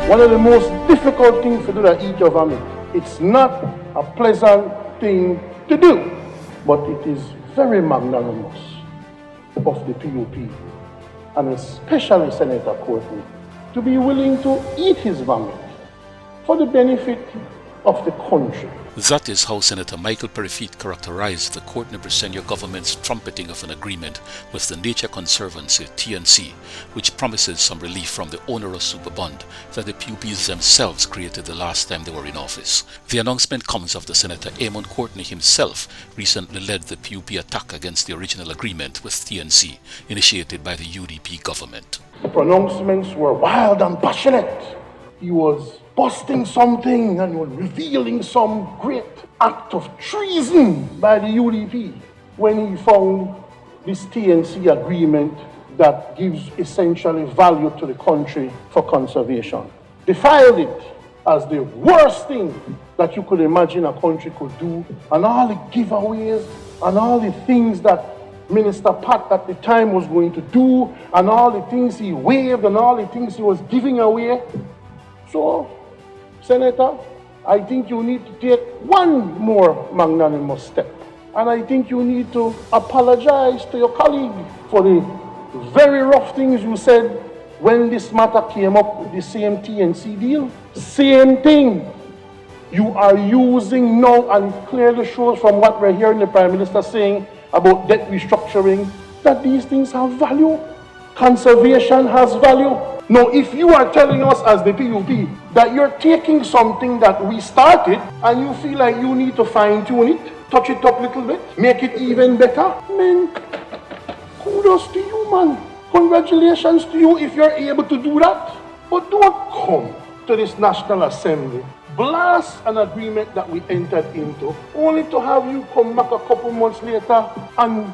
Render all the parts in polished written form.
One of the most difficult things to do that e-government. It's not a pleasant thing to do, but it is very magnanimous of the PUP, and especially Senator Courtney, to be willing to eat his vomit for the benefit of the country. That is how Senator Michael Peyrefitte characterized the Courtney-Bressenior government's trumpeting of an agreement with the Nature Conservancy TNC, which promises some relief from the onerous super bond that the PUPs themselves created the last time they were in office. The announcement comes after Senator Amon Courtney himself recently led the PUP attack against the original agreement with TNC, initiated by the UDP government. The pronouncements were wild and passionate. He was busting something and was revealing some great act of treason by the UDP when he found this TNC agreement that gives essentially value to the country for conservation. They filed it as the worst thing that you could imagine a country could do, and all the giveaways and all the things that Minister Pat at the time was going to do, and all the things he waived and all the things he was giving away. So, Senator, I think you need to take one more magnanimous step. And I think you need to apologize to your colleague for the very rough things you said when this matter came up with the same TNC deal. Same thing you are using now, and it clearly shows from what we're hearing the Prime Minister saying about debt restructuring, that these things have value. Conservation has value. Now, if you are telling us as the PUP that you're taking something that we started and you feel like you need to fine-tune it, touch it up a little bit, make it even better, man, kudos to you, man. Congratulations to you if you're able to do that. But don't come to this National Assembly, blast an agreement that we entered into, only to have you come back a couple months later and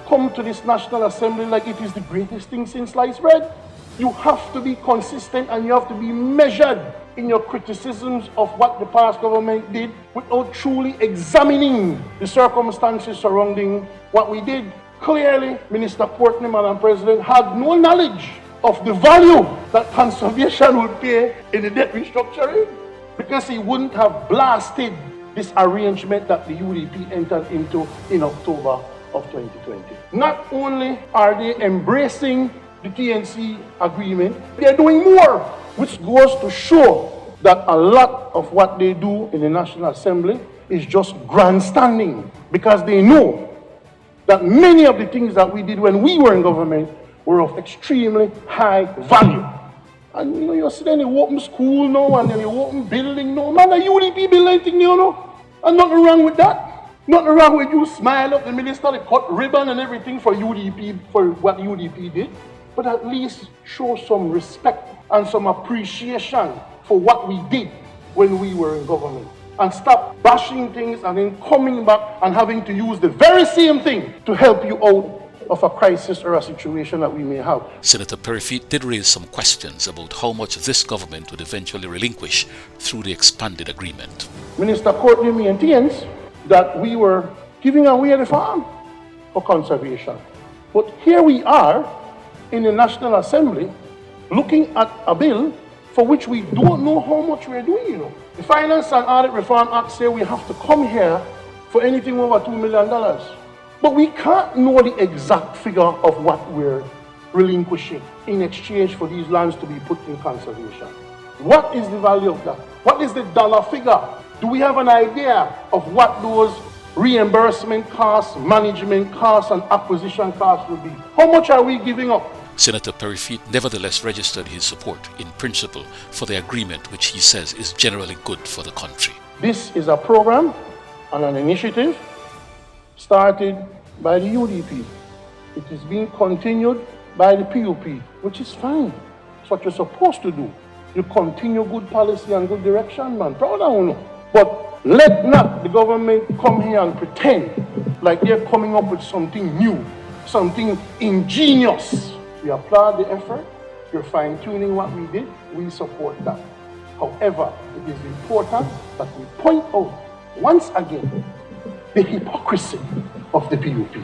come to this National Assembly like it is the greatest thing since sliced bread. You have to be consistent and you have to be measured in your criticisms of what the past government did without truly examining the circumstances surrounding what we did. Clearly, Minister Courtney, Madam President, had no knowledge of the value that conservation would pay in the debt restructuring, because he wouldn't have blasted this arrangement that the UDP entered into in October of 2020. Not only are they embracing the TNC agreement, they're doing more, which goes to show that a lot of what they do in the National Assembly is just grandstanding, because they know that many of the things that we did when we were in government were of extremely high value. And you know, you're sitting in open school now, and then you open building now. Man, the UDP building thing, you know, and nothing wrong with that. Nothing wrong with you smile up the minister, they cut ribbon and everything for UDP, for what UDP did. But at least show some respect and some appreciation for what we did when we were in government. And stop bashing things and then coming back and having to use the very same thing to help you out of a crisis or a situation that we may have. Senator Peyrefitte did raise some questions about how much this government would eventually relinquish through the expanded agreement. Minister Courtney maintains that we were giving away the farm for conservation. But here we are in the National Assembly looking at a bill for which we don't know how much we're doing, you know. The Finance and Audit Reform Act says we have to come here for anything over $2 million. But we can't know the exact figure of what we're relinquishing in exchange for these lands to be put in conservation. What is the value of that? What is the dollar figure? Do we have an idea of what those reimbursement costs, management costs, and acquisition costs will be? How much are we giving up? Senator Peyrefitte nevertheless registered his support in principle for the agreement, which he says is generally good for the country. This is a program and an initiative started by the UDP. It is being continued by the PUP, which is fine. It's what you're supposed to do. You continue good policy and good direction, man. Proud of you. But let not the government come here and pretend like they're coming up with something new, something ingenious. We applaud the effort. You're fine-tuning what we did. We support that. However, it is important that we point out once again the hypocrisy of the PUP.